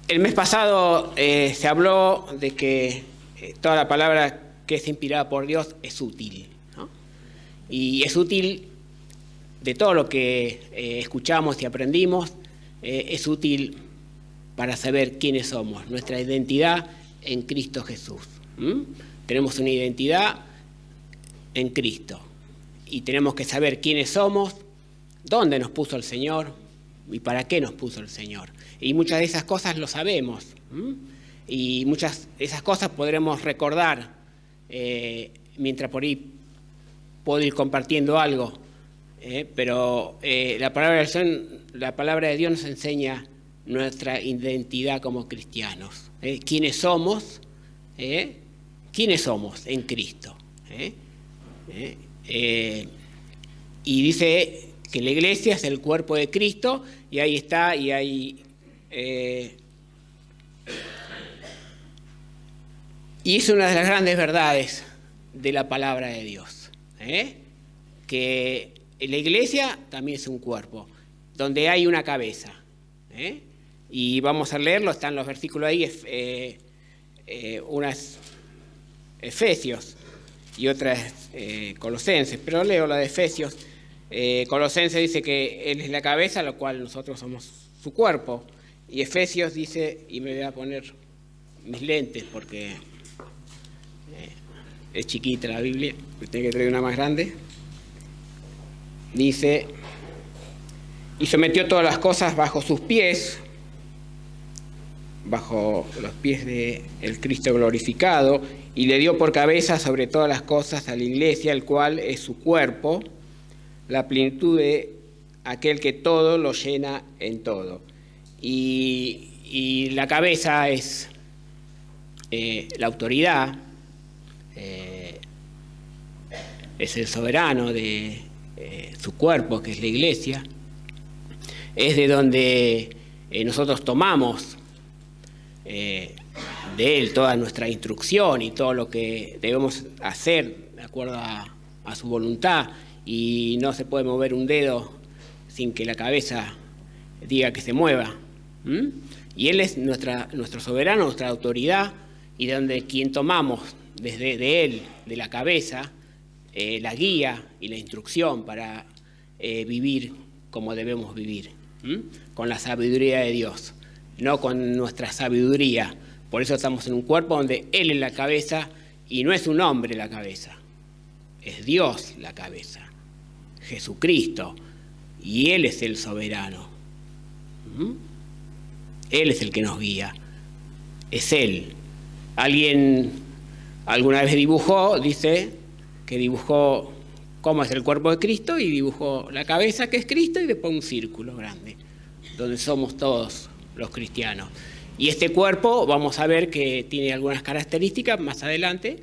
El mes pasado se habló de que toda la palabra que es inspirada por Dios es útil, ¿no? Y es útil de todo lo que escuchamos y aprendimos, es útil para saber quiénes somos, nuestra identidad en Cristo Jesús. Tenemos una identidad en Cristo y tenemos que saber quiénes somos, dónde nos puso el Señor y para qué nos puso el Señor. Y muchas de esas cosas lo sabemos, y muchas de esas cosas podremos recordar mientras por ahí puedo ir compartiendo algo, pero la palabra de Dios nos enseña nuestra identidad como cristianos, quiénes somos en Cristo. Y dice que la iglesia es el cuerpo de Cristo, y ahí está, y ahí y es una de las grandes verdades de la palabra de Dios, que la iglesia también es un cuerpo, donde hay una cabeza, y vamos a leerlo, están los versículos ahí, unas Efesios y otras Colosenses, pero leo la de Efesios. Colosenses dice que Él es la cabeza, lo cual nosotros somos su cuerpo. Y Efesios dice, y me voy a poner mis lentes porque es chiquita la Biblia, tengo que traer una más grande. Dice, y sometió todas las cosas bajo sus pies, bajo los pies del Cristo glorificado, y le dio por cabeza sobre todas las cosas a la iglesia, el cual es su cuerpo, la plenitud de aquel que todo lo llena en todo. Y la cabeza es la autoridad, es el soberano de su cuerpo, que es la iglesia, es de donde nosotros tomamos de él toda nuestra instrucción y todo lo que debemos hacer de acuerdo a su voluntad, y no se puede mover un dedo sin que la cabeza diga que se mueva. Y él es nuestro soberano, nuestra autoridad, y de donde quien tomamos desde de él, de la cabeza, la guía y la instrucción para vivir como debemos vivir, con la sabiduría de Dios, no con nuestra sabiduría. Por eso estamos en un cuerpo donde Él es la cabeza, y no es un hombre la cabeza, es Dios la cabeza, Jesucristo, y Él es el soberano. Él es el que nos guía, es Él. Alguien alguna vez dice que dibujó cómo es el cuerpo de Cristo, y dibujó la cabeza, que es Cristo, y después un círculo grande, donde somos todos los cristianos. Y este cuerpo, vamos a ver que tiene algunas características más adelante,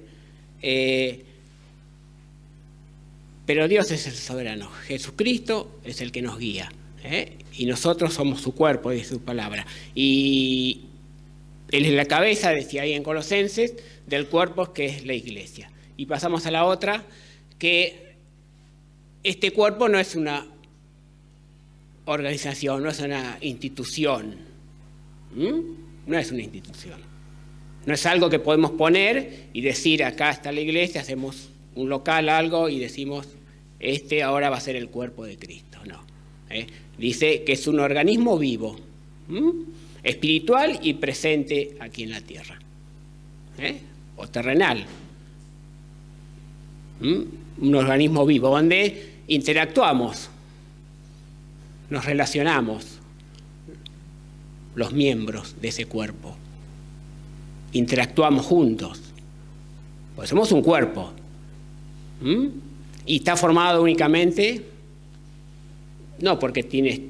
pero Dios es el soberano, Jesucristo es el que nos guía, y nosotros somos su cuerpo, dice su palabra. Y Él es la cabeza, decía ahí en Colosenses, del cuerpo que es la iglesia. Y pasamos a la otra, que este cuerpo no es una organización, no es una institución. No es una institución. No es algo que podemos poner y decir, acá está la iglesia, hacemos un local, algo, y decimos, ahora va a ser el cuerpo de Cristo. No. Dice que es un organismo vivo, espiritual y presente aquí en la tierra, o terrenal. Un organismo vivo donde interactuamos, nos relacionamos, los miembros de ese cuerpo, interactuamos juntos, pues somos un cuerpo, y está formado únicamente, no porque tienes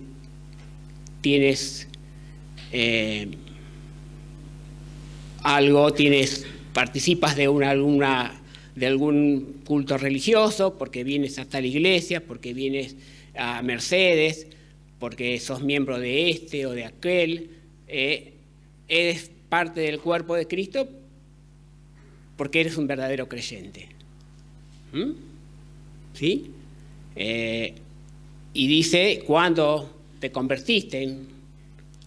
algo, participas de algún culto religioso, porque vienes hasta la iglesia, porque vienes a Mercedes, porque sos miembro de este o de aquel, eres parte del cuerpo de Cristo porque eres un verdadero creyente. ¿Sí? Y dice, cuando te convertiste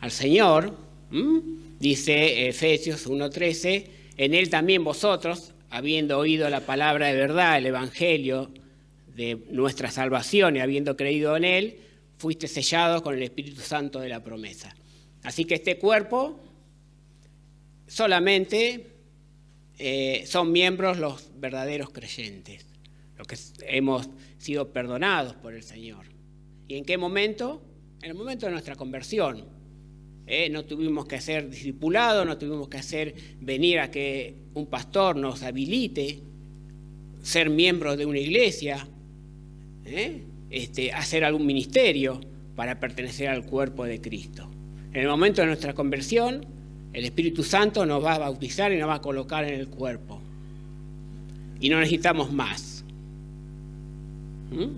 al Señor, Dice Efesios 1:13, en él también vosotros, habiendo oído la palabra de verdad, el evangelio de nuestra salvación y habiendo creído en él, fuiste sellados con el Espíritu Santo de la promesa. Así que este cuerpo solamente son miembros los verdaderos creyentes, los que hemos sido perdonados por el Señor. ¿Y en qué momento? En el momento de nuestra conversión. No tuvimos que ser discipulados, no tuvimos que hacer venir a que un pastor nos habilite, ser miembros de una iglesia, hacer algún ministerio para pertenecer al cuerpo de Cristo. En el momento de nuestra conversión, el Espíritu Santo nos va a bautizar y nos va a colocar en el cuerpo. Y no necesitamos más. No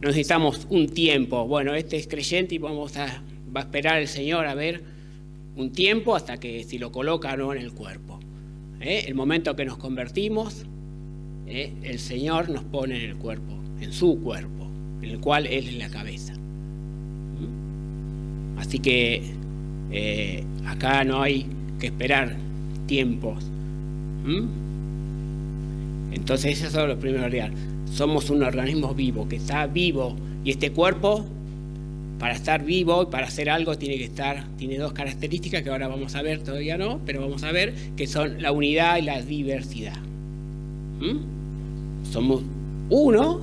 necesitamos un tiempo. Bueno, este es creyente y va a esperar el Señor a ver un tiempo hasta que si lo coloca o no en el cuerpo. El momento que nos convertimos, el Señor nos pone en el cuerpo, en su cuerpo, en el cual Él es la cabeza. Así que acá no hay que esperar tiempos. Entonces eso es lo primordial. Somos un organismo vivo, que está vivo, y este cuerpo, para estar vivo y para hacer algo, tiene dos características que ahora vamos a ver, todavía no, pero vamos a ver, que son la unidad y la diversidad. Somos uno.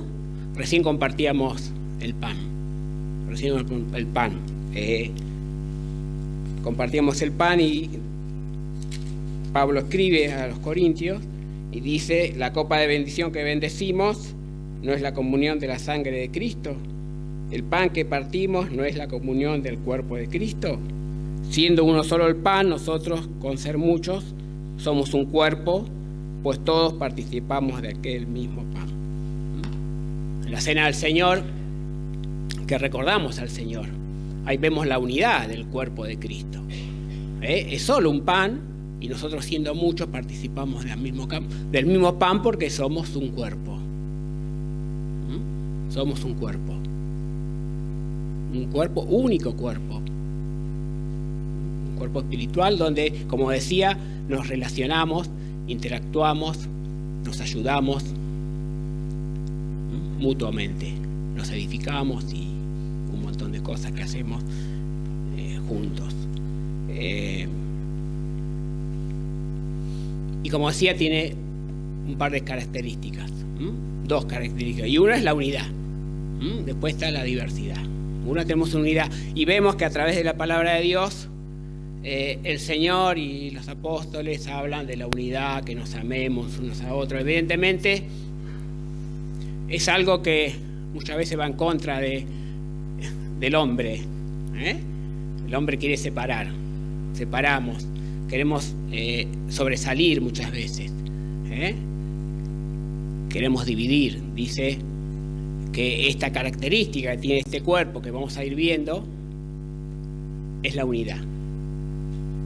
Recién compartíamos el pan. Compartíamos el pan y Pablo escribe a los Corintios y dice, la copa de bendición que bendecimos no es la comunión de la sangre de Cristo. El pan que partimos no es la comunión del cuerpo de Cristo. Siendo uno solo el pan, nosotros, con ser muchos, somos un cuerpo, pues todos participamos de aquel mismo pan. En la cena del Señor, que recordamos al Señor, ahí vemos la unidad del cuerpo de Cristo. Es solo un pan y nosotros, siendo muchos, participamos del mismo pan porque somos un cuerpo. Somos un cuerpo. Un cuerpo, único cuerpo. Un cuerpo espiritual donde, como decía, nos relacionamos, interactuamos, nos ayudamos mutuamente. Nos edificamos y un montón de cosas que hacemos juntos. Y como decía, tiene un par de características, dos características, y una es la unidad, después está la diversidad. Una, tenemos unidad y vemos que a través de la palabra de Dios el Señor y los apóstoles hablan de la unidad, que nos amemos unos a otros. Evidentemente es algo que muchas veces va en contra del hombre. El hombre quiere separamos, queremos sobresalir muchas veces, queremos dividir. Dice que esta característica que tiene este cuerpo que vamos a ir viendo es la unidad.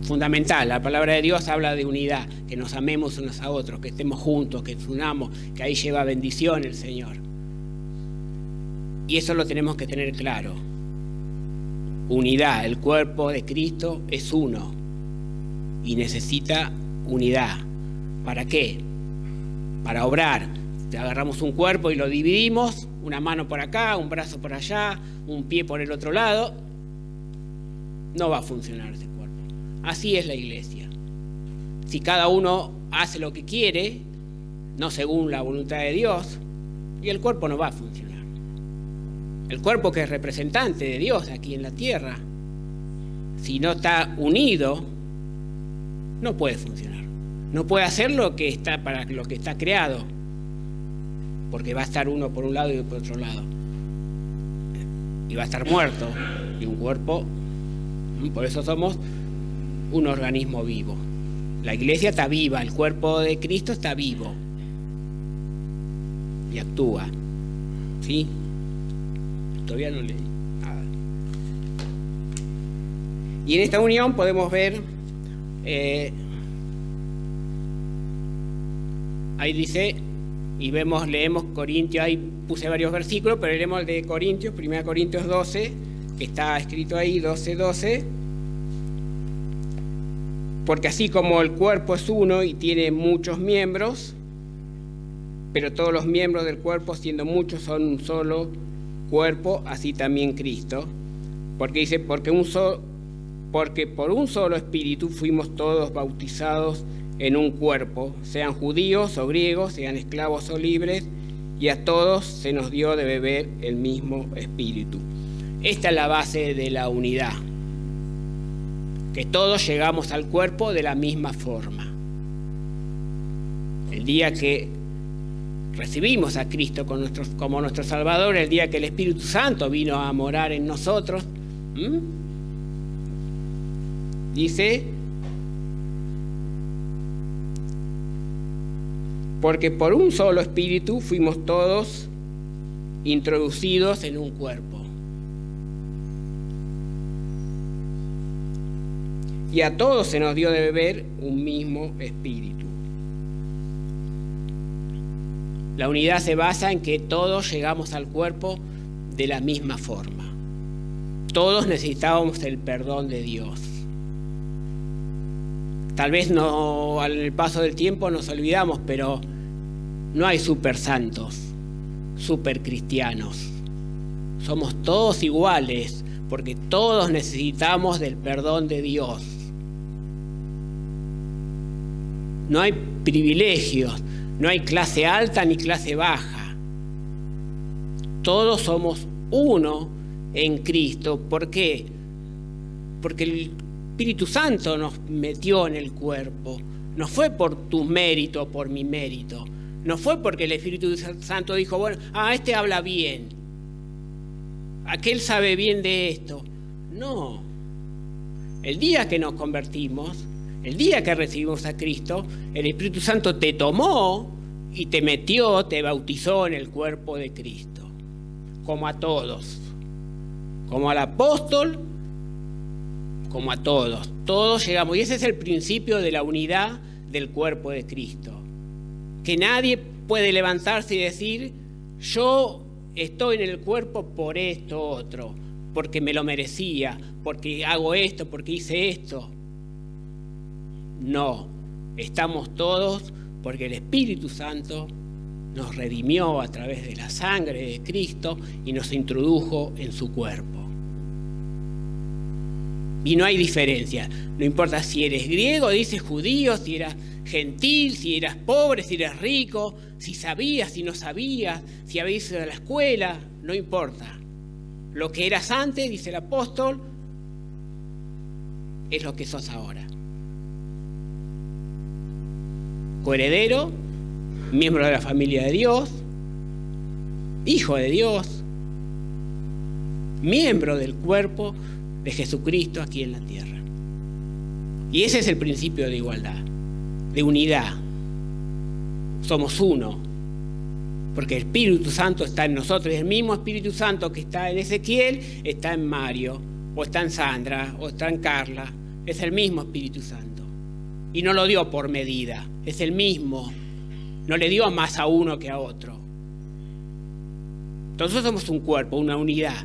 Fundamental, la palabra de Dios habla de unidad, que nos amemos unos a otros, que estemos juntos, que nos unamos, que ahí lleva bendición el Señor. Y eso lo tenemos que tener claro. Unidad, el cuerpo de Cristo es uno y necesita unidad. ¿Para qué? Para obrar. Si agarramos un cuerpo y lo dividimos, una mano por acá, un brazo por allá, un pie por el otro lado, no va a funcionar ese cuerpo. Así es la iglesia. Si cada uno hace lo que quiere, no según la voluntad de Dios, y el cuerpo no va a funcionar. El cuerpo, que es representante de Dios aquí en la tierra, si no está unido, no puede funcionar. No puede hacer lo que está para lo que está creado, porque va a estar uno por un lado y por otro lado. Y va a estar muerto. Y un cuerpo, por eso somos un organismo vivo. La iglesia está viva, el cuerpo de Cristo está vivo y actúa. ¿Sí? Todavía no leí nada. Y en esta unión podemos ver, ahí dice, y leemos Corintios, ahí puse varios versículos, pero leemos el de Corintios, 1 Corintios 12, que está escrito ahí, 12:12. Porque así como el cuerpo es uno y tiene muchos miembros, pero todos los miembros del cuerpo, siendo muchos, son un solo cuerpo, así también Cristo. Porque dice, porque por un solo espíritu fuimos todos bautizados en un cuerpo, sean judíos o griegos, sean esclavos o libres, y a todos se nos dio de beber el mismo espíritu. Esta es la base de la unidad, que todos llegamos al cuerpo de la misma forma. El día que recibimos a Cristo como nuestro Salvador, el día que el Espíritu Santo vino a morar en nosotros, dice, porque por un solo espíritu fuimos todos introducidos en un cuerpo. Y a todos se nos dio de beber un mismo espíritu. La unidad se basa en que todos llegamos al cuerpo de la misma forma. Todos necesitábamos el perdón de Dios. Tal vez no, al paso del tiempo nos olvidamos, pero no hay super santos, super cristianos. Somos todos iguales, porque todos necesitamos del perdón de Dios. No hay privilegios, no hay clase alta ni clase baja. Todos somos uno en Cristo. ¿Por qué? Porque el Espíritu Santo nos metió en el cuerpo. No fue por tu mérito o por mi mérito. No fue porque el Espíritu Santo dijo, bueno, este habla bien. Aquel sabe bien de esto. No. El día que nos convertimos, el día que recibimos a Cristo, el Espíritu Santo te tomó y te metió, te bautizó en el cuerpo de Cristo. Como a todos. Como al apóstol, como a todos. Todos llegamos. Y ese es el principio de la unidad del cuerpo de Cristo. Que nadie puede levantarse y decir, yo estoy en el cuerpo por esto otro, porque me lo merecía, porque hago esto, porque hice esto. No, estamos todos porque el Espíritu Santo nos redimió a través de la sangre de Cristo y nos introdujo en su cuerpo. Y no hay diferencia, no importa si eres griego, dices judío, si eras gentil, si eras pobre, si eras rico, si sabías, si no sabías, si habías ido a la escuela, no importa. Lo que eras antes, dice el apóstol, es lo que sos ahora. Coheredero, miembro de la familia de Dios, hijo de Dios, miembro del cuerpo de Jesucristo aquí en la tierra. Y ese es el principio de igualdad, de unidad. Somos uno, porque el Espíritu Santo está en nosotros, y el mismo Espíritu Santo que está en Ezequiel está en Mario, o está en Sandra, o está en Carla. Es el mismo Espíritu Santo. Y no lo dio por medida, es el mismo. No le dio más a uno que a otro. Entonces somos un cuerpo, una unidad,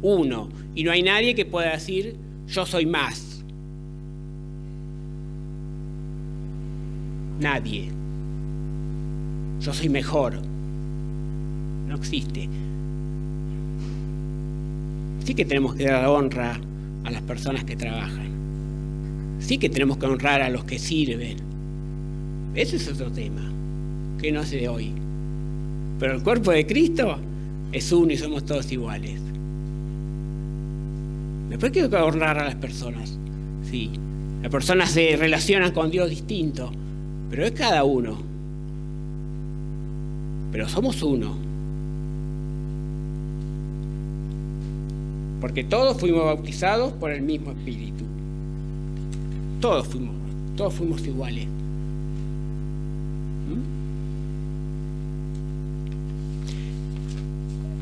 uno. Y no hay nadie que pueda decir, yo soy más. Nadie. Yo soy mejor. No existe. Sí que tenemos que dar honra a las personas que trabajan. Sí que tenemos que honrar a los que sirven. Ese es otro tema, que no sé de hoy. Pero el cuerpo de Cristo es uno y somos todos iguales. Después hay que honrar a las personas. Sí, las personas se relacionan con Dios distinto, pero es cada uno. Pero somos uno. Porque todos fuimos bautizados por el mismo Espíritu. Todos fuimos iguales.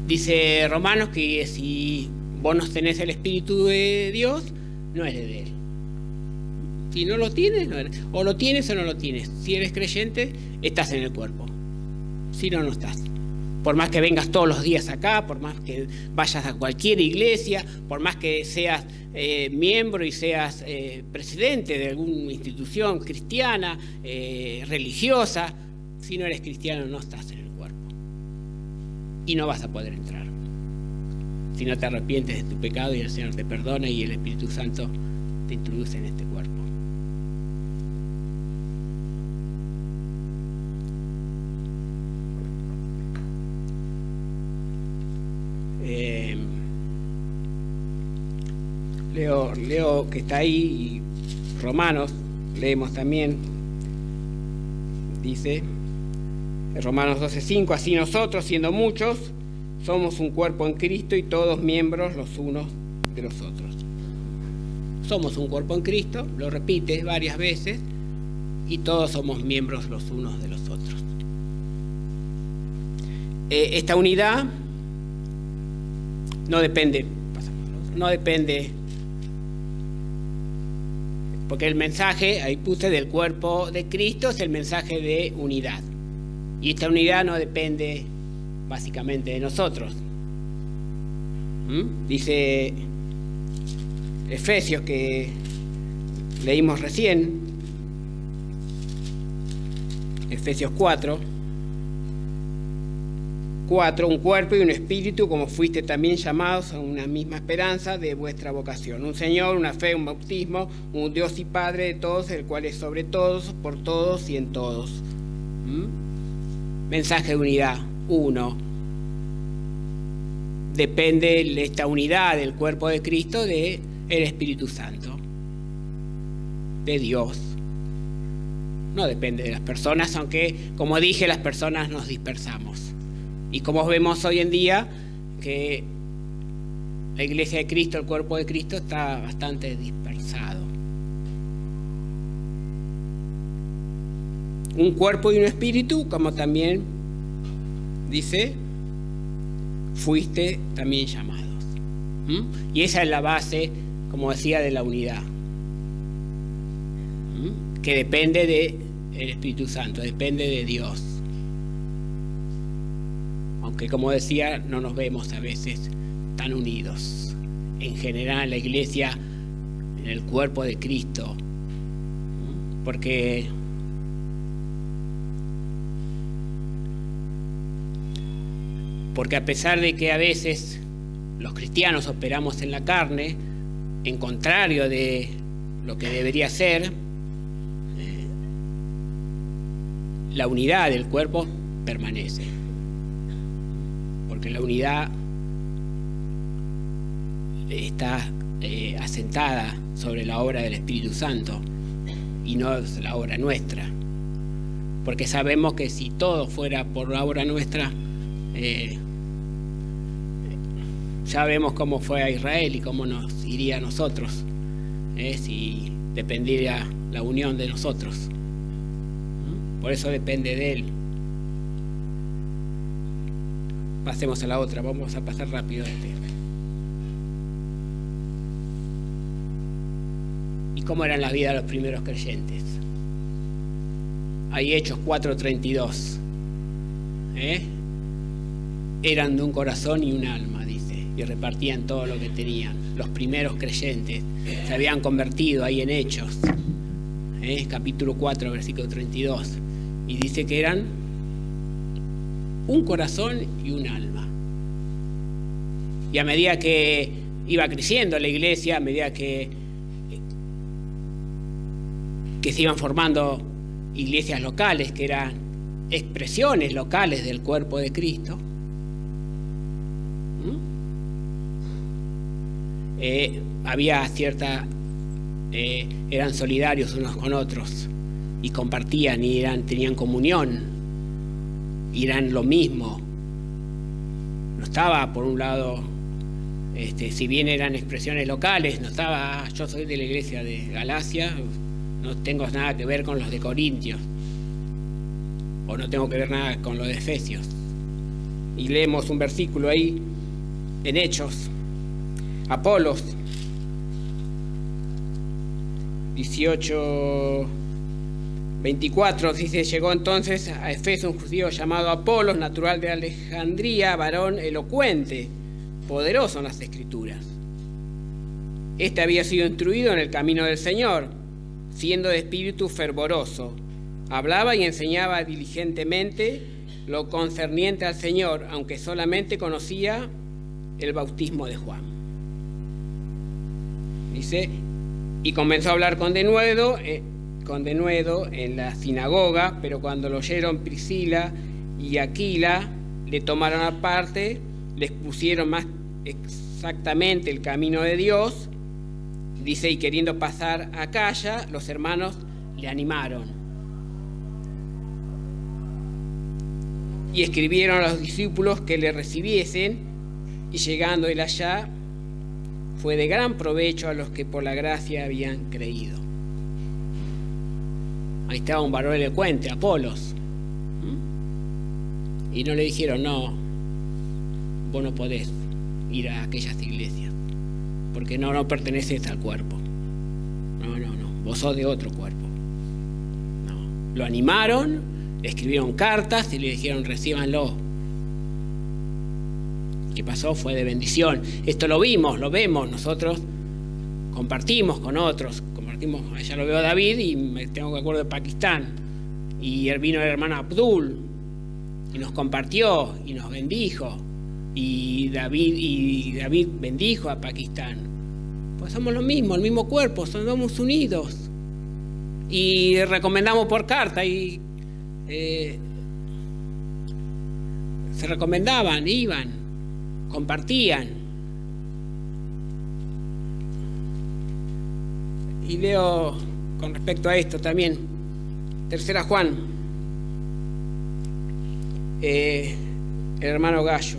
Dice Romanos que si vos no tenés el Espíritu de Dios, no eres de Él. Si no lo tienes, no eres. O lo tienes o no lo tienes. Si eres creyente, estás en el cuerpo. Si no, no estás. Por más que vengas todos los días acá, por más que vayas a cualquier iglesia, por más que seas miembro y seas presidente de alguna institución cristiana, religiosa, si no eres cristiano no estás en el cuerpo. Y no vas a poder entrar. Si no te arrepientes de tu pecado y el Señor te perdona y el Espíritu Santo te introduce en este cuerpo. Leo que está ahí, y Romanos, leemos también, dice, Romanos 12:5, así nosotros, siendo muchos, somos un cuerpo en Cristo y todos miembros los unos de los otros. Somos un cuerpo en Cristo, lo repite varias veces, y todos somos miembros los unos de los otros. Esta unidad no depende, porque el mensaje, ahí puse, del cuerpo de Cristo es el mensaje de unidad. Y esta unidad no depende básicamente de nosotros. Dice Efesios, que leímos recién, Efesios 4, un cuerpo y un espíritu, como fuiste también llamados a una misma esperanza de vuestra vocación. Un Señor, una fe, un bautismo, un Dios y Padre de todos, el cual es sobre todos, por todos y en todos. Mensaje de unidad, uno. Depende de esta unidad del cuerpo de Cristo del Espíritu Santo, de Dios. No depende de las personas, aunque, como dije, las personas nos dispersamos. Y como vemos hoy en día, que la iglesia de Cristo, el cuerpo de Cristo, está bastante dispersado. Un cuerpo y un espíritu, como también dice, fuiste también llamados. Y esa es la base, como decía, de la unidad. Que depende del Espíritu Santo, depende de Dios. Aunque, como decía, no nos vemos a veces tan unidos. En general, la iglesia, en el cuerpo de Cristo, porque a pesar de que a veces los cristianos operamos en la carne, en contrario de lo que debería ser, la unidad del cuerpo permanece. Porque la unidad está asentada sobre la obra del Espíritu Santo y no es la obra nuestra. Porque sabemos que si todo fuera por la obra nuestra, ya vemos cómo fue a Israel y cómo nos iría a nosotros, si dependiera la unión de nosotros. Por eso depende de Él. Pasemos a la otra, vamos a pasar rápido ¿Y cómo eran la vida de los primeros creyentes? Hay Hechos 4:32. Eran de un corazón y un alma, dice, y repartían todo lo que tenían. Los primeros creyentes se habían convertido ahí en Hechos, capítulo 4, versículo 32, y dice que eran un corazón y un alma. Y a medida que iba creciendo la iglesia, a medida que se iban formando iglesias locales, que eran expresiones locales del cuerpo de Cristo, había cierta, eran solidarios unos con otros y compartían y tenían comunión. Y eran lo mismo. No estaba, por un lado, si bien eran expresiones locales, no estaba, yo soy de la iglesia de Galacia, no tengo nada que ver con los de Corintios, o no tengo que ver nada con los de Efesios. Y leemos un versículo ahí, en Hechos, Apolos 18, 24 dice: llegó entonces a Efeso un judío llamado Apolos, natural de Alejandría, varón elocuente, poderoso en las Escrituras. Este había sido instruido en el camino del Señor, siendo de espíritu fervoroso. Hablaba y enseñaba diligentemente lo concerniente al Señor, aunque solamente conocía el bautismo de Juan. Dice: y comenzó a hablar con denuedo en la sinagoga, pero cuando lo oyeron Priscila y Aquila, le tomaron aparte, le expusieron más exactamente el camino de Dios. Dice: y queriendo pasar a Acaya, los hermanos le animaron y escribieron a los discípulos que le recibiesen, y llegando él allá, fue de gran provecho a los que por la gracia habían creído. Ahí estaba un varón elocuente, Apolos. Y no le dijeron: no, vos no podés ir a aquellas iglesias, porque no perteneces al cuerpo. No, vos sos de otro cuerpo. No. Lo animaron, le escribieron cartas y le dijeron: recíbanlo. ¿Qué pasó? Fue de bendición. Esto lo vemos, nosotros compartimos con otros. Allá lo veo a David y me tengo que acordar de Pakistán. Y vino el hermano Abdul y nos compartió y nos bendijo. Y David bendijo a Pakistán. Pues somos lo mismo, el mismo cuerpo, somos unidos. Y recomendamos por carta y se recomendaban, iban, compartían. Y leo con respecto a esto también, 3 Juan, el hermano Gallo.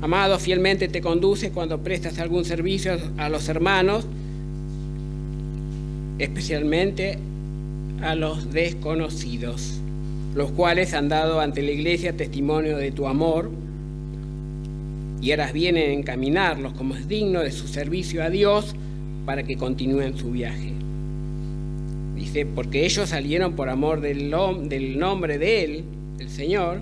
Amado, fielmente te conduce cuando prestas algún servicio a los hermanos, especialmente a los desconocidos, los cuales han dado ante la iglesia testimonio de tu amor, y harás bien en encaminarlos como es digno de su servicio a Dios, para que continúen su viaje. Dice: porque ellos salieron por amor del nombre de Él, del Señor,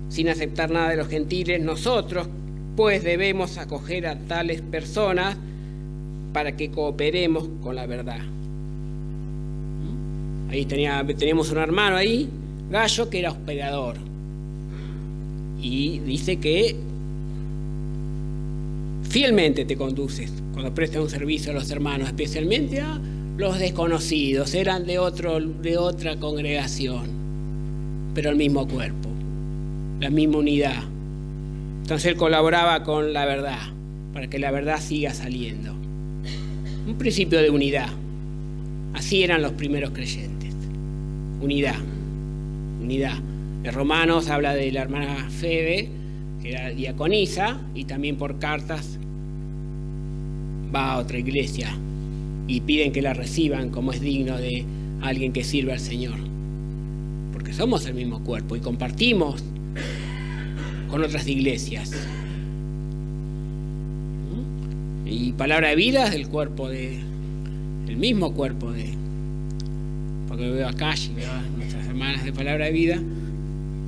sin aceptar nada de los gentiles. Nosotros, pues, debemos acoger a tales personas para que cooperemos con la verdad. Ahí teníamos un hermano ahí, Gallo, que era hospedador. Y dice que fielmente te conduces cuando prestas un servicio a los hermanos, especialmente a los desconocidos. Eran de otra congregación, pero el mismo cuerpo, la misma unidad. Entonces él colaboraba con la verdad, para que la verdad siga saliendo. Un principio de unidad. Así eran los primeros creyentes. Unidad. En Romanos habla de la hermana Febe, que era diaconisa, y también por cartas va a otra iglesia y piden que la reciban como es digno de alguien que sirve al Señor, porque somos el mismo cuerpo y compartimos con otras iglesias. Y palabra de vida es del cuerpo el mismo cuerpo porque veo acá y veo a nuestras hermanas de palabra de vida,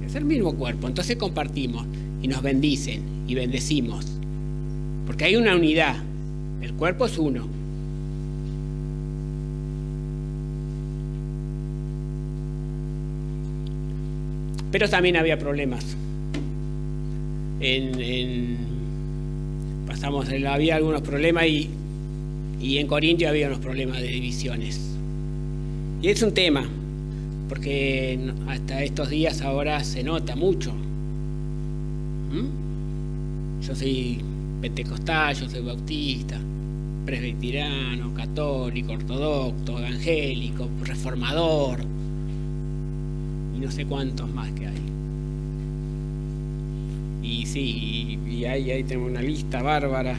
es el mismo cuerpo. Entonces compartimos y nos bendicen y bendecimos, porque hay una unidad. El cuerpo es uno. Pero también había problemas. Había algunos problemas y en Corintios había unos problemas de divisiones. Y es un tema, porque hasta estos días ahora se nota mucho. Yo soy pentecostal, yo soy bautista, presbiteriano, católico, ortodoxo, evangélico, reformador, y no sé cuántos más que hay. Y sí, y ahí tenemos una lista bárbara.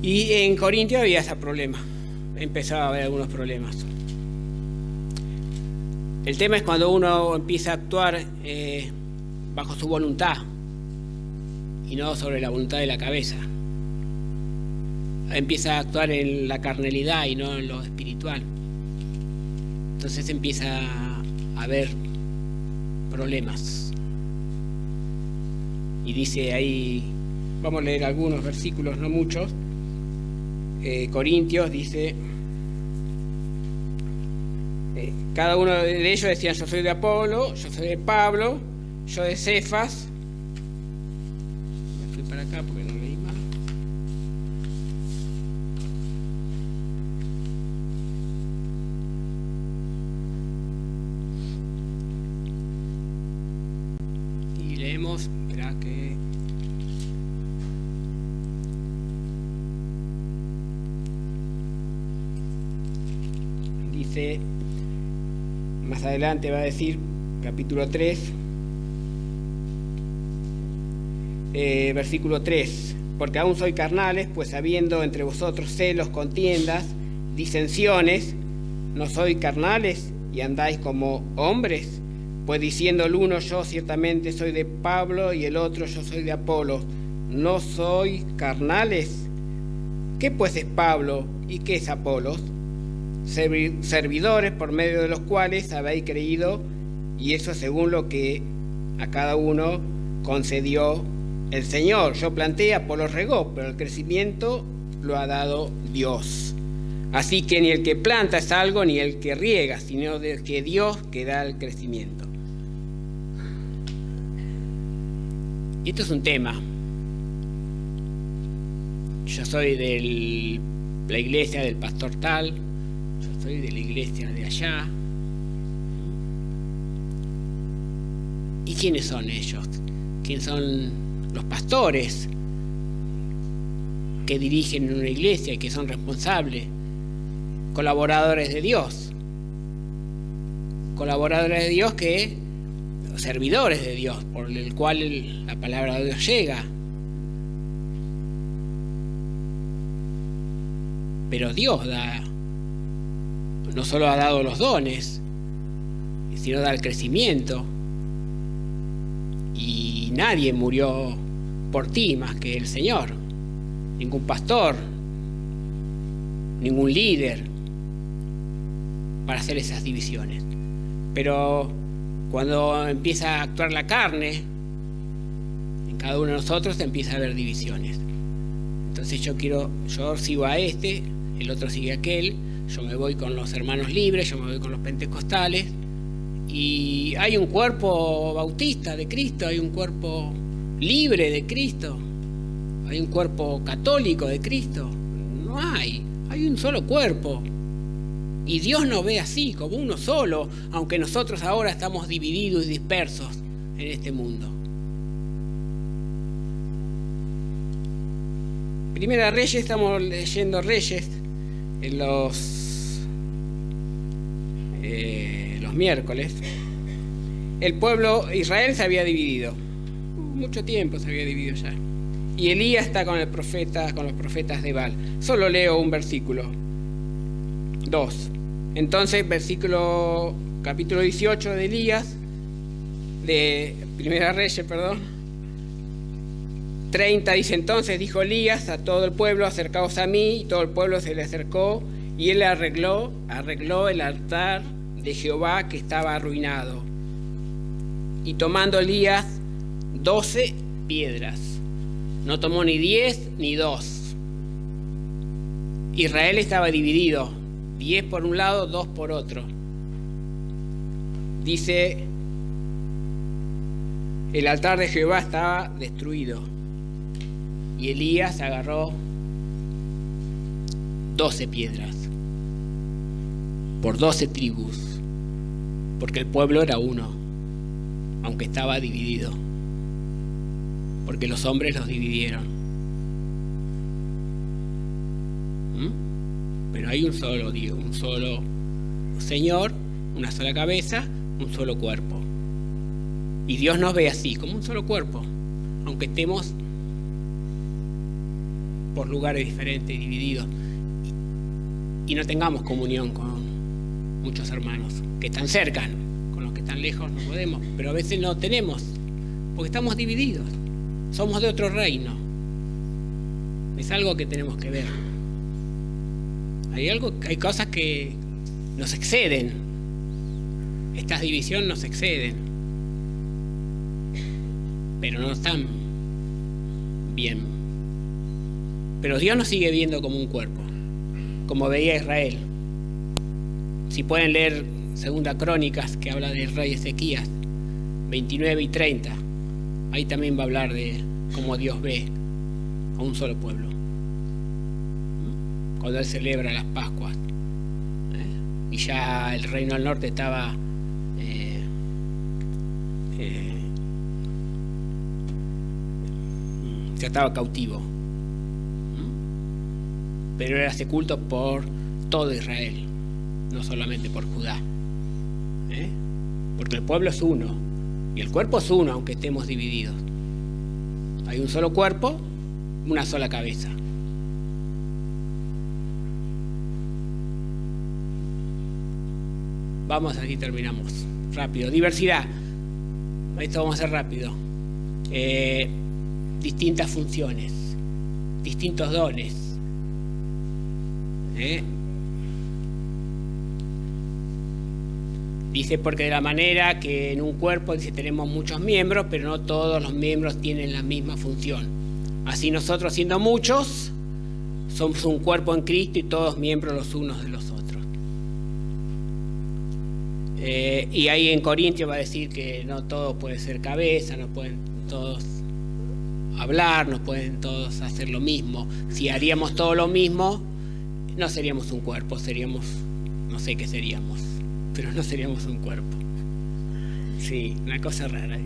Y en Corintios había ese problema, empezaba a haber algunos problemas. El tema es cuando uno empieza a actuar bajo su voluntad y no sobre la voluntad de la cabeza. empieza a actuar en la carnalidad y no en lo espiritual. Entonces empieza a haber problemas. Y dice ahí, vamos a leer algunos versículos, no muchos. Corintios dice, cada uno de ellos decían: yo soy de Apolo, yo soy de Pablo, yo de Cefas. Me fui para acá porque no leí más. Y leemos, verá que dice, más adelante va a decir, capítulo 3, versículo 3: porque aún soy carnales, pues habiendo entre vosotros celos, contiendas, disensiones, ¿no sois carnales y andáis como hombres? Pues diciendo el uno: yo ciertamente soy de Pablo, y el otro: yo soy de Apolo, ¿no sois carnales? ¿Qué pues es Pablo y qué es Apolos? Servidores por medio de los cuales habéis creído, y eso según lo que a cada uno concedió el Señor. Yo planté, Apolos regó, pero el crecimiento lo ha dado Dios. Así que ni el que planta es algo, ni el que riega, sino de que Dios que da el crecimiento. Y esto es un tema. Yo soy de la iglesia del pastor tal, yo soy de la iglesia de allá. ¿Y quiénes son ellos? ¿Quiénes son los pastores que dirigen una iglesia y que son responsables? Colaboradores de Dios. Colaboradores de Dios, que servidores de Dios, por el cual la palabra de Dios llega. Pero Dios da, no solo ha dado los dones, sino da el crecimiento. Y nadie murió por ti más que el Señor. Ningún pastor, ningún líder, para hacer esas divisiones. Pero cuando empieza a actuar la carne, en cada uno de nosotros empieza a haber divisiones. Entonces yo sigo a este, el otro sigue a aquel, yo me voy con los hermanos libres, yo me voy con los pentecostales, y hay un cuerpo bautista de Cristo, hay un cuerpo libre de Cristo, hay un cuerpo católico de Cristo. No hay un solo cuerpo. Y Dios nos ve así, como uno solo, aunque nosotros ahora estamos divididos y dispersos en este mundo. Primera Reyes, estamos leyendo Reyes en los miércoles. El pueblo Israel se había dividido, mucho tiempo se había dividido ya. Y Elías está con los profetas de Baal. Solo leo un versículo, 2. Entonces, capítulo 18 de Elías, de Primera Reyes, 30 dice: entonces dijo Elías a todo el pueblo: acercaos a mí. Y todo el pueblo se le acercó, y él arregló el altar de Jehová que estaba arruinado. Y tomando Elías 12 piedras, no tomó ni 10 ni 2. Israel estaba dividido, 10 por un lado, 2 por otro. Dice: el altar de Jehová estaba destruido. Y Elías agarró 12 piedras por 12 tribus, porque el pueblo era uno, aunque estaba dividido, porque los hombres los dividieron. Pero hay un solo Dios, un solo Señor, una sola cabeza, un solo cuerpo. Y Dios nos ve así, como un solo cuerpo, aunque estemos por lugares diferentes, divididos, y no tengamos comunión con muchos hermanos que están cerca. Con los que están lejos no podemos, pero a veces no tenemos, porque estamos divididos, somos de otro reino. Es algo que tenemos que ver. Hay cosas que nos exceden. Estas divisiones nos exceden. Pero no están bien. Pero Dios nos sigue viendo como un cuerpo, como veía Israel. Si pueden leer Segunda Crónicas, que habla del rey Ezequías, 29 y 30, ahí también va a hablar de cómo Dios ve a un solo pueblo. Cuando Él celebra las Pascuas, y ya el reino del norte estaba ya estaba cautivo, pero era ese culto por todo Israel, no solamente por Judá, porque el pueblo es uno y el cuerpo es uno, aunque estemos divididos. Hay un solo cuerpo, una sola cabeza. Vamos, aquí terminamos. Rápido. Diversidad. Esto vamos a hacer rápido. Distintas funciones, distintos dones. Dice, porque de la manera que en un cuerpo, dice, tenemos muchos miembros, pero no todos los miembros tienen la misma función. Así nosotros, siendo muchos, somos un cuerpo en Cristo y todos miembros los unos de los otros. Y ahí en Corintios va a decir que no todo puede ser cabeza, no pueden todos hablar, no pueden todos hacer lo mismo. Si haríamos todo lo mismo, no seríamos un cuerpo, seríamos, no sé qué seríamos, pero no seríamos un cuerpo. Sí, una cosa rara.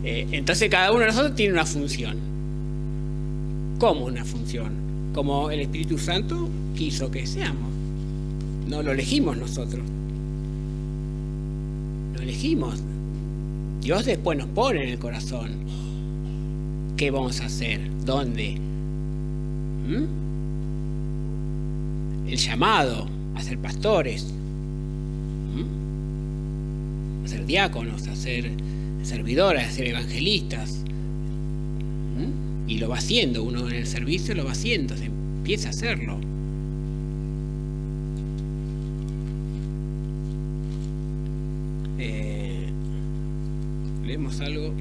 Entonces cada uno de nosotros tiene una función. ¿Cómo una función? Como el Espíritu Santo quiso que seamos. No lo elegimos nosotros. Lo elegimos. Dios después nos pone en el corazón qué vamos a hacer, dónde. El llamado a ser pastores, a ser diáconos, a ser servidores, a ser evangelistas. Y lo va haciendo, uno en el servicio lo va haciendo, se empieza a hacerlo. Leemos algo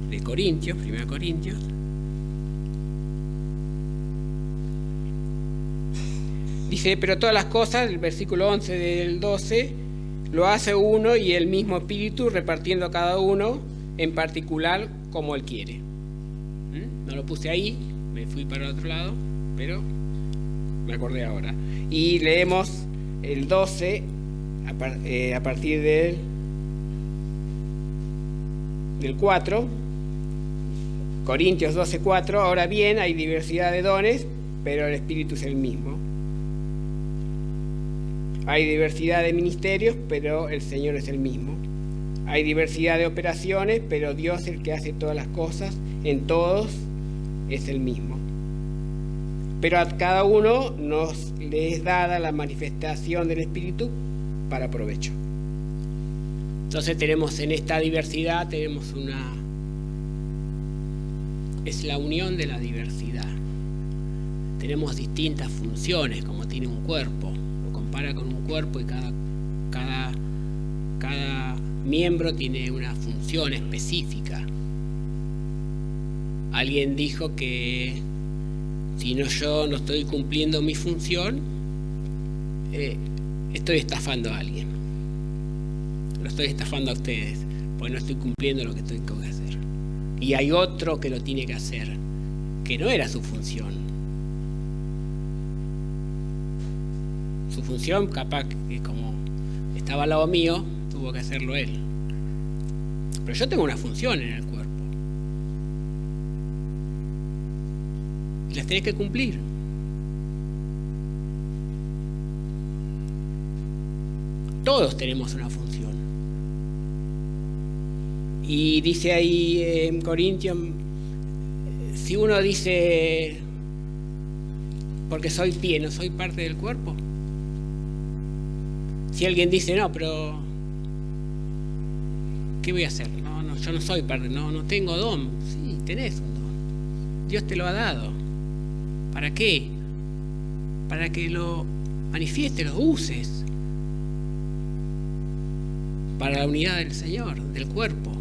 de Corintios, 1 Corintios. Dice, pero todas las cosas, el versículo 11 del 12, lo hace uno y el mismo Espíritu, repartiendo a cada uno en particular como Él quiere. No lo puse ahí, me fui para el otro lado, pero me acordé ahora. Y leemos el 12 a partir del 4, Corintios 12, 4. Ahora bien, hay diversidad de dones, pero el Espíritu es el mismo. Hay diversidad de ministerios, pero el Señor es el mismo. Hay diversidad de operaciones, pero Dios, el que hace todas las cosas, en todos es el mismo. Pero a cada uno nos le es dada la manifestación del Espíritu para provecho. Entonces tenemos en esta diversidad, tenemos es la unión de la diversidad. Tenemos distintas funciones, como tiene un cuerpo. Lo compara con un cuerpo y cada miembro tiene una función específica. Alguien dijo que si yo no estoy cumpliendo mi función, estoy estafando a alguien. Lo estoy estafando a ustedes, porque no estoy cumpliendo lo que tengo que hacer. Y hay otro que lo tiene que hacer, que no era su función. Su función, capaz que como estaba al lado mío, tuvo que hacerlo él. Pero yo tengo una función en el cuerpo. Y las tenés que cumplir. Todos tenemos una función. Y dice ahí en Corintios, si uno dice, porque soy pie, no soy parte del cuerpo. Si alguien dice, no, pero ¿qué voy a hacer? No, yo no soy parte, no tengo don. Sí, tenés un don. Dios te lo ha dado. ¿Para qué? para que lo manifiestes, lo uses para la unidad del Señor, del cuerpo.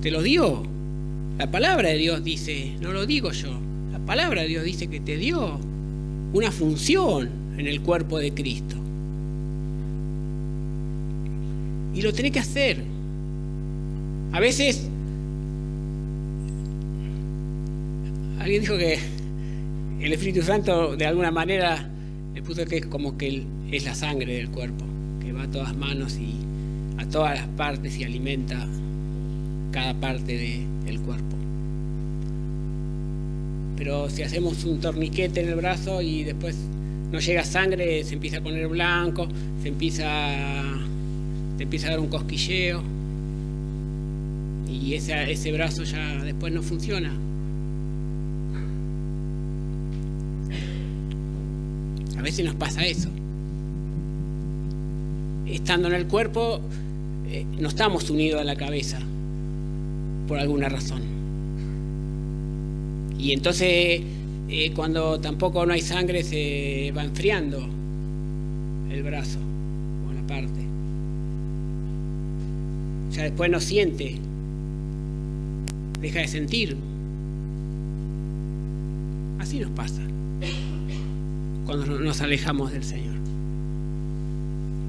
Te lo dio. La palabra de Dios dice, no lo digo yo, la palabra de Dios dice que te dio una función en el cuerpo de Cristo. Y lo tenés que hacer. A veces, alguien dijo que el Espíritu Santo de alguna manera le puso que es como que es la sangre del cuerpo, que va a todas manos y a todas las partes y alimenta cada parte del cuerpo. Pero si hacemos un torniquete en el brazo y después no llega sangre, se empieza a poner blanco, te empieza a dar un cosquilleo y ese brazo ya después no funciona. A veces nos pasa eso. Estando en el cuerpo, no estamos unidos a la cabeza por alguna razón. Y entonces, cuando tampoco no hay sangre, se va enfriando el brazo o la parte. Ya después no siente, deja de sentir. Así nos pasa cuando nos alejamos del Señor.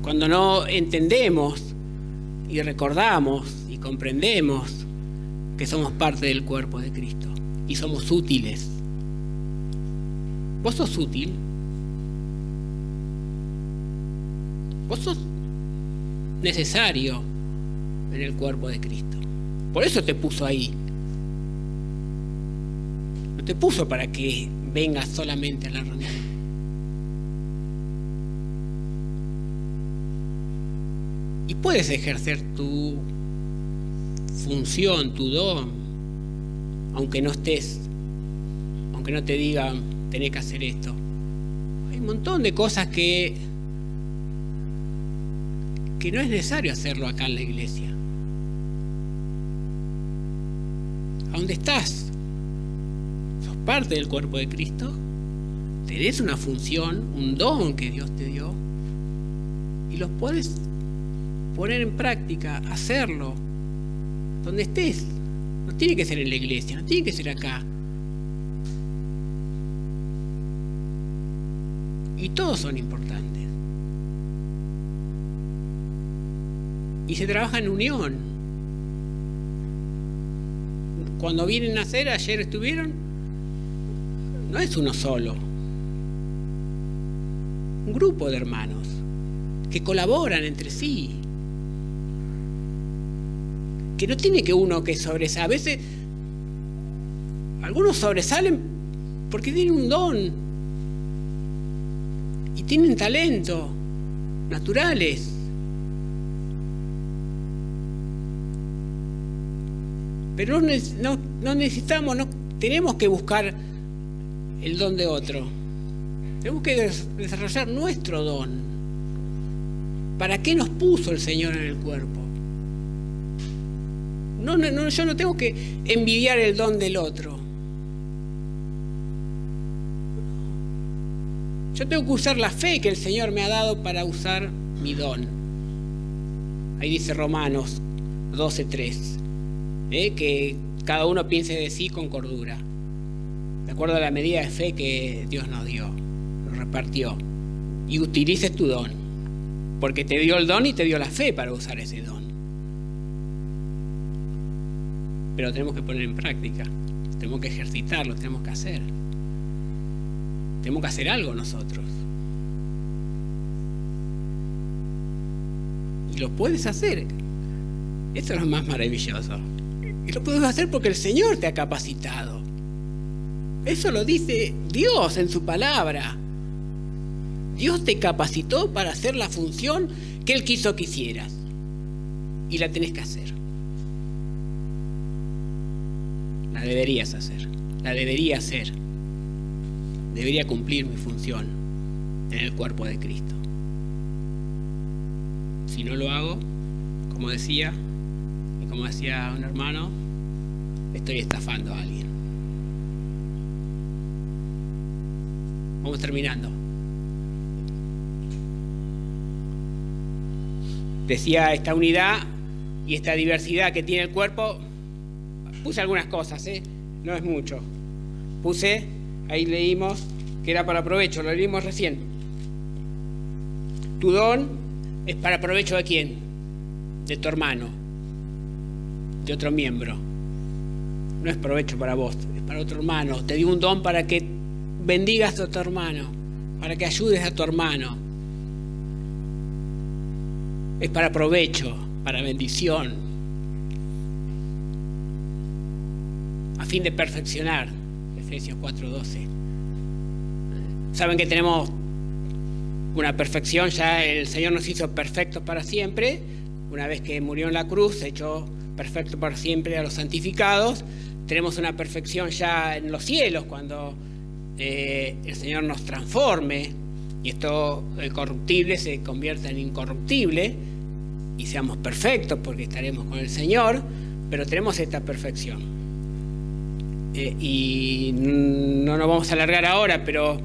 Cuando no entendemos y recordamos y comprendemos que somos parte del cuerpo de Cristo y somos útiles. ¿Vos sos útil? ¿Vos sos necesario en el cuerpo de Cristo? Por eso te puso ahí. No te puso para que vengas solamente a la reunión. Y puedes ejercer tu función, tu don, aunque no te digan tenés que hacer esto. Hay un montón de cosas que no es necesario hacerlo acá en la iglesia. ¿A dónde estás? ¿Sos parte del cuerpo de Cristo? Tenés una función, un don que Dios te dio y los puedes poner en práctica, hacerlo donde estés. No tiene que ser en la iglesia, no tiene que ser acá. Y todos son importantes. Y se trabaja en unión. Cuando vienen a hacer, ayer estuvieron, no es uno solo. Un grupo de hermanos que colaboran entre sí. Que no tiene que uno que sobresalir. A veces algunos sobresalen porque tienen un don y tienen talento naturales. Pero no necesitamos, no tenemos que buscar el don de otro. Tenemos que desarrollar nuestro don. ¿Para qué nos puso el Señor en el cuerpo? Yo no tengo que envidiar el don del otro. Yo tengo que usar la fe que el Señor me ha dado para usar mi don. Ahí dice Romanos 12:3, que cada uno piense de sí con cordura, de acuerdo a la medida de fe que Dios nos dio, nos repartió. Y utilices tu don, porque te dio el don y te dio la fe para usar ese don. Pero tenemos que poner en práctica, tenemos que ejercitarlo, tenemos que hacer. Tenemos que hacer algo nosotros. Y lo puedes hacer. Esto es lo más maravilloso. Y lo puedes hacer porque el Señor te ha capacitado. Eso lo dice Dios en su palabra. Dios te capacitó para hacer la función que Él quiso que hicieras. Y la tenés que hacer. La deberías hacer. La debería hacer. Debería cumplir mi función en el cuerpo de Cristo. Si no lo hago, como decía, y como decía un hermano, estoy estafando a alguien. Vamos terminando. Decía esta unidad y esta diversidad que tiene el cuerpo. Puse algunas cosas, no es mucho. Ahí leímos que era para provecho, lo leímos recién. Tu don es para provecho ¿de quién? De tu hermano, de otro miembro. No es provecho para vos, es para otro hermano. Te dio un don para que bendigas a tu hermano, para que ayudes a tu hermano. Es para provecho, para bendición, a fin de perfeccionar. Efesios 4:12. Saben que tenemos una perfección, ya el Señor nos hizo perfectos para siempre. Una vez que murió en la cruz, se echó perfecto para siempre a los santificados. Tenemos una perfección ya en los cielos, cuando el Señor nos transforme y esto corruptible se convierta en incorruptible y seamos perfectos porque estaremos con el Señor, pero tenemos esta perfección. Y no nos vamos a alargar ahora, pero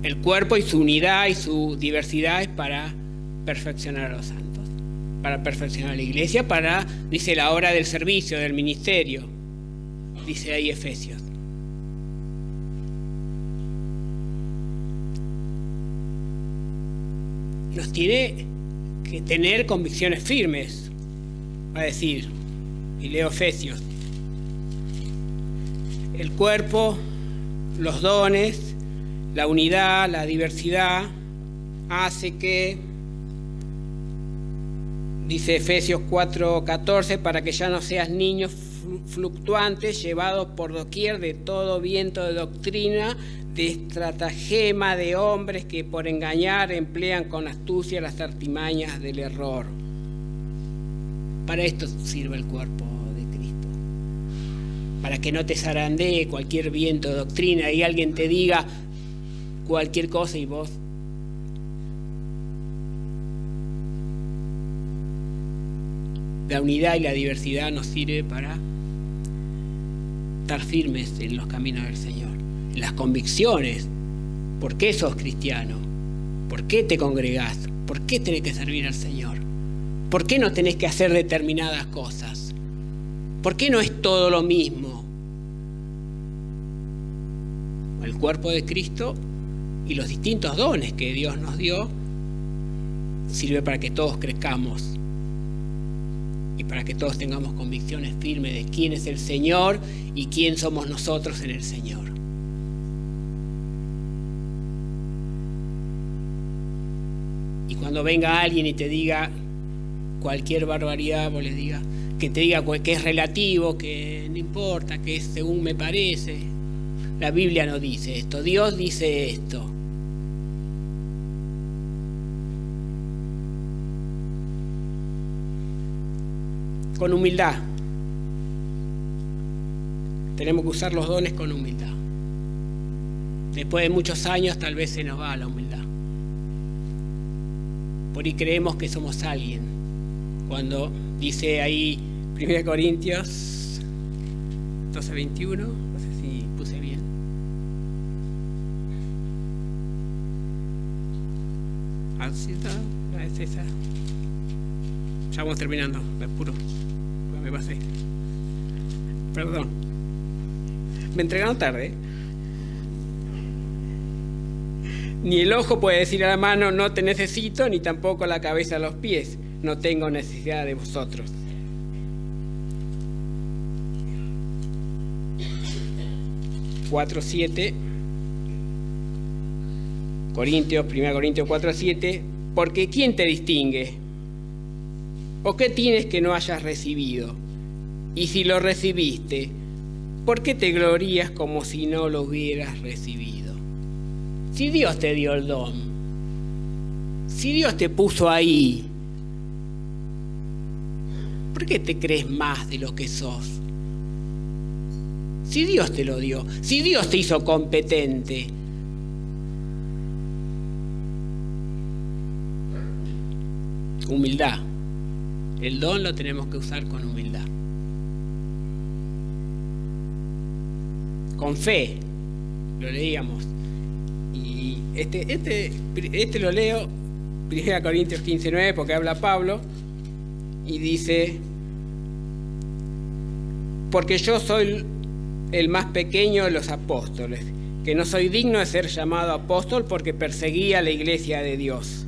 el cuerpo y su unidad y su diversidad es para perfeccionar a los santos, para perfeccionar a la iglesia, dice, la obra del servicio, del ministerio, dice ahí Efesios. Nos tiene que tener convicciones firmes, va a decir, y leo Efesios. El cuerpo, los dones, la unidad, la diversidad, hace que, dice Efesios 4:14, para que ya no seas niños fluctuantes, llevados por doquier de todo viento de doctrina, de estratagema de hombres que por engañar emplean con astucia las artimañas del error. Para esto sirve el cuerpo de Cristo. Para que no te zarandee cualquier viento de doctrina y alguien te diga cualquier cosa y vos la unidad y la diversidad nos sirve para estar firmes en los caminos del Señor, en las convicciones. ¿Por qué sos cristiano? ¿Por qué te congregás? ¿Por qué tenés que servir al Señor? ¿Por qué no tenés que hacer determinadas cosas? ¿Por qué no es todo lo mismo? El cuerpo de Cristo y los distintos dones que Dios nos dio sirve para que todos crezcamos y para que todos tengamos convicciones firmes de quién es el Señor y quién somos nosotros en el Señor. Y cuando venga alguien y te diga cualquier barbaridad, vos le digas, que te diga que es relativo, que no importa, que es según me parece. La Biblia no dice esto, Dios dice esto. Con humildad. Tenemos que usar los dones con humildad. Después de muchos años tal vez se nos va la humildad. Por ahí creemos que somos alguien. Cuando dice ahí 1 Corintios 12:21, no sé si puse bien. Así está, es esa. Ya vamos terminando, me apuro. Me pasé. Perdón. Me entregaron tarde. Ni el ojo puede decir a la mano, no te necesito, ni tampoco la cabeza a los pies, no tengo necesidad de vosotros. (4:7) 1 Corintios 4:7, porque ¿quién te distingue? ¿O qué tienes que no hayas recibido? Y si lo recibiste, ¿por qué te glorías como si no lo hubieras recibido? Si Dios te dio el don, si Dios te puso ahí, ¿por qué te crees más de lo que sos? Si Dios te lo dio, si Dios te hizo competente. Humildad. El don lo tenemos que usar con humildad. Con fe, lo leíamos. Este lo leo, 1 Corintios 15:9, porque habla Pablo y dice: porque yo soy el más pequeño de los apóstoles, que no soy digno de ser llamado apóstol porque perseguía a la iglesia de Dios.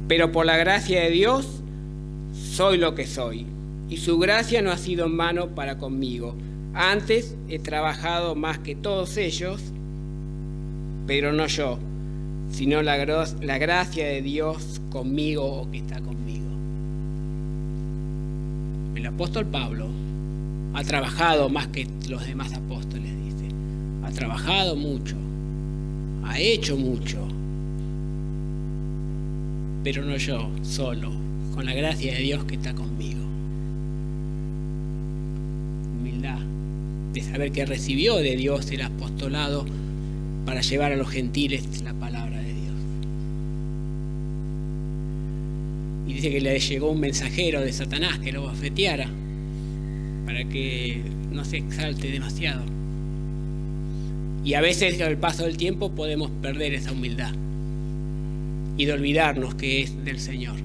Pero por la gracia de Dios soy lo que soy, y su gracia no ha sido en vano para conmigo. Antes he trabajado más que todos ellos, pero no yo, sino la gracia de Dios conmigo, o que está conmigo. El apóstol Pablo ha trabajado más que los demás apóstoles, dice. Ha trabajado mucho, ha hecho mucho, pero no yo solo, con la gracia de Dios que está conmigo. Humildad, de saber que recibió de Dios el apostolado para llevar a los gentiles la palabra de Dios. Y dice que le llegó un mensajero de Satanás que lo bofeteara para que no se exalte demasiado. Y a veces, al paso del tiempo, podemos perder esa humildad y de olvidarnos que es del Señor.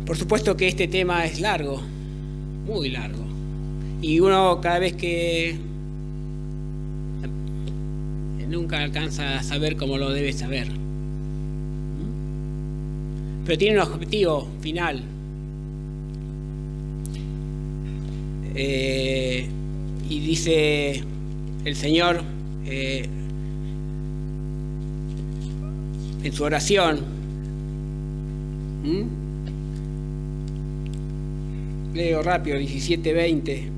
Por supuesto que este tema es largo, muy largo, y uno cada vez que nunca alcanza a saber cómo lo debe saber, pero tiene un objetivo final. Y dice el Señor en su oración, leo rápido, 17:20: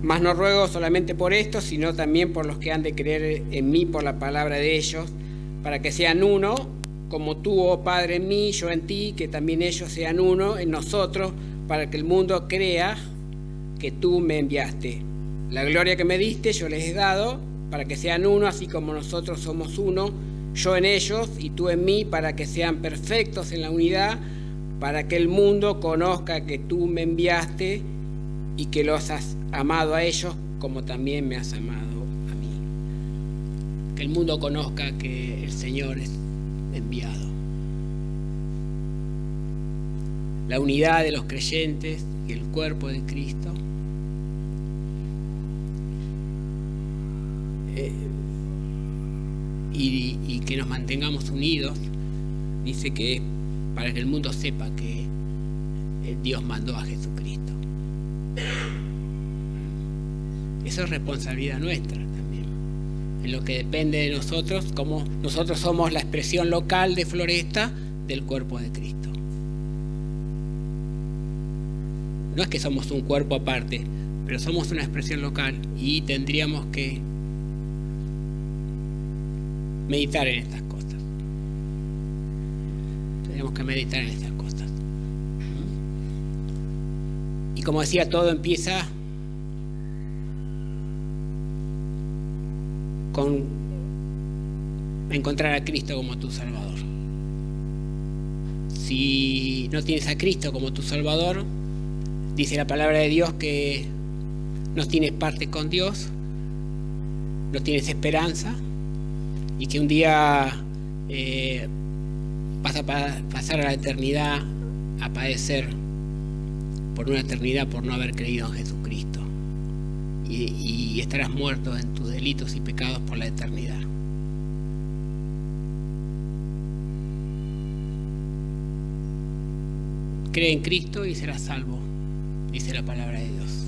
mas no ruego solamente por esto, sino también por los que han de creer en mí por la palabra de ellos, para que sean uno, como tú, oh Padre, en mí, yo en ti, que también ellos sean uno en nosotros, para que el mundo crea que tú me enviaste. La gloria que me diste yo les he dado, para que sean uno, así como nosotros somos uno, yo en ellos y tú en mí, para que sean perfectos en la unidad, para que el mundo conozca que tú me enviaste y que los has amado a ellos como también me has amado a mí. Que el mundo conozca que el Señor es enviado. La unidad de los creyentes y el cuerpo de Cristo. Y que nos mantengamos unidos, dice que es para que el mundo sepa que Dios mandó a Jesucristo. Eso es responsabilidad nuestra también, en lo que depende de nosotros, como nosotros somos la expresión local de Floresta del cuerpo de Cristo. No es que somos un cuerpo aparte, pero somos una expresión local y tendríamos que meditar en estas cosas. Tenemos que meditar en estas cosas. Y como decía, todo empieza con encontrar a Cristo como tu Salvador. Si no tienes a Cristo como tu Salvador, dice la palabra de Dios que no tienes parte con Dios, no tienes esperanza, y que un día vas a pasar a la eternidad a padecer por una eternidad por no haber creído en Jesucristo, y estarás muerto en tus delitos y pecados por la eternidad. Cree en Cristo y serás salvo, dice la palabra de Dios.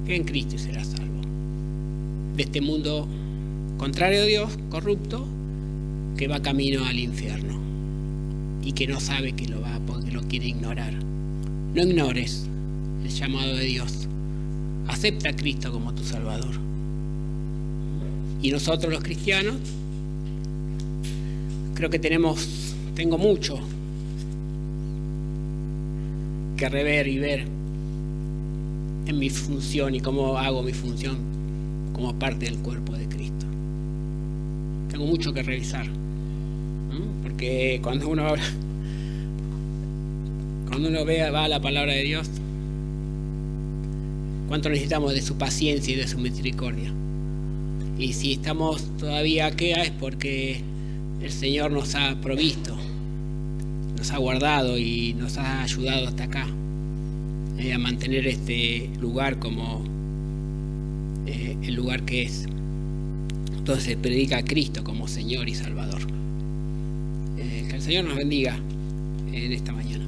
Cree en Cristo y serás salvo de este mundo contrario a Dios, corrupto, que va camino al infierno y que no sabe que lo va porque lo quiere ignorar. No ignores el llamado de Dios. Acepta a Cristo como tu Salvador. Y nosotros los cristianos, creo que tengo mucho que rever y ver en mi función y cómo hago mi función como parte del cuerpo de Cristo. Tengo mucho que revisar, porque cuando uno va a la palabra de Dios, cuánto necesitamos de su paciencia y de su misericordia. Y si estamos todavía acá es porque el Señor nos ha provisto, nos ha guardado y nos ha ayudado hasta acá, a mantener este lugar como el lugar que es. Entonces predica a Cristo como Señor y Salvador. Que el Señor nos bendiga en esta mañana.